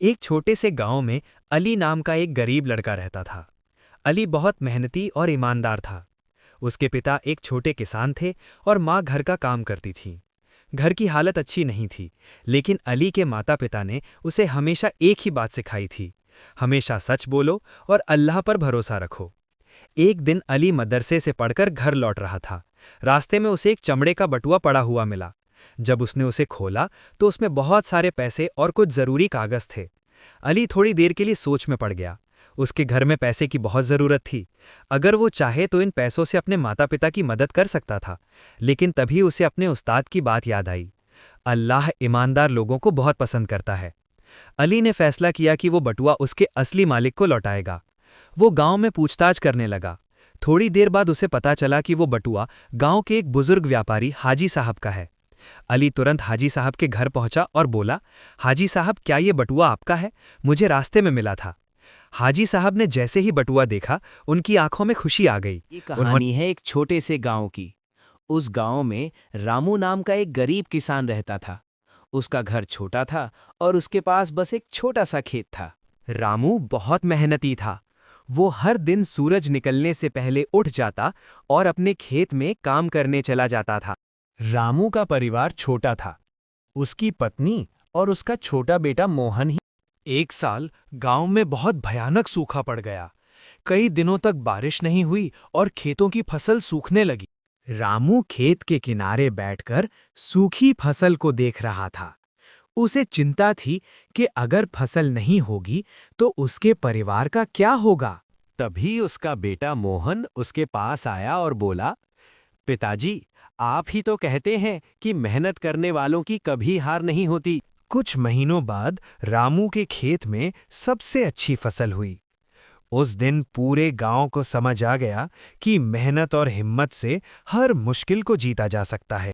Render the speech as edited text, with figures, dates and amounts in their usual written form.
एक छोटे से गांव में अली नाम का एक गरीब लड़का रहता था। अली बहुत मेहनती और ईमानदार था। उसके पिता एक छोटे किसान थे और माँ घर का काम करती थी। घर की हालत अच्छी नहीं थी, लेकिन अली के माता पिता ने उसे हमेशा एक ही बात सिखाई थी, हमेशा सच बोलो और अल्लाह पर भरोसा रखो। एक दिन अली मदरसे से पढ़कर घर लौट रहा था। रास्ते में उसे एक चमड़े का बटुआ पड़ा हुआ मिला। जब उसने उसे खोला तो उसमें बहुत सारे पैसे और कुछ जरूरी कागज थे। अली थोड़ी देर के लिए सोच में पड़ गया। उसके घर में पैसे की बहुत जरूरत थी। अगर वो चाहे तो इन पैसों से अपने माता पिता की मदद कर सकता था, लेकिन तभी उसे अपने उस्ताद की बात याद आई। अल्लाह ईमानदार लोगों को बहुत पसंद करता है। अली ने फैसला किया कि वो बटुआ उसके असली मालिक को लौटाएगा। वो गांव में पूछताछ करने लगा। थोड़ी देर बाद उसे पता चला कि वो बटुआ गांव के एक बुजुर्ग व्यापारी हाजी साहब का है। अली तुरंत हाजी साहब के घर पहुंचा और बोला, हाजी साहब, क्या ये बटुआ आपका है? मुझे रास्ते में मिला था। हाजी साहब ने जैसे ही बटुआ देखा, उनकी आंखों में खुशी आ गई। ये कहानी है एक छोटे से गांव की। उस गांव में रामू नाम का एक गरीब किसान रहता था। उसका घर छोटा था और उसके पास बस एक छोटा सा खेत था। रामू बहुत मेहनती था। वो हर दिन सूरज निकलने से पहले उठ जाता और अपने खेत में काम करने चला जाता था। रामू का परिवार छोटा था। उसकी पत्नी और उसका छोटा बेटा मोहन ही। एक साल गांव में बहुत भयानक सूखा पड़ गया। कई दिनों तक बारिश नहीं हुई और खेतों की फसल सूखने लगी। रामू खेत के किनारे बैठकर सूखी फसल को देख रहा था। उसे चिंता थी कि अगर फसल नहीं होगी तो उसके परिवार का क्या होगा। तभी उसका बेटा मोहन उसके पास आया और बोला, पिताजी, आप ही तो कहते हैं कि मेहनत करने वालों की कभी हार नहीं होती। कुछ महीनों बाद रामू के खेत में सबसे अच्छी फसल हुई। उस दिन पूरे गांव को समझ आ गया कि मेहनत और हिम्मत से हर मुश्किल को जीता जा सकता है।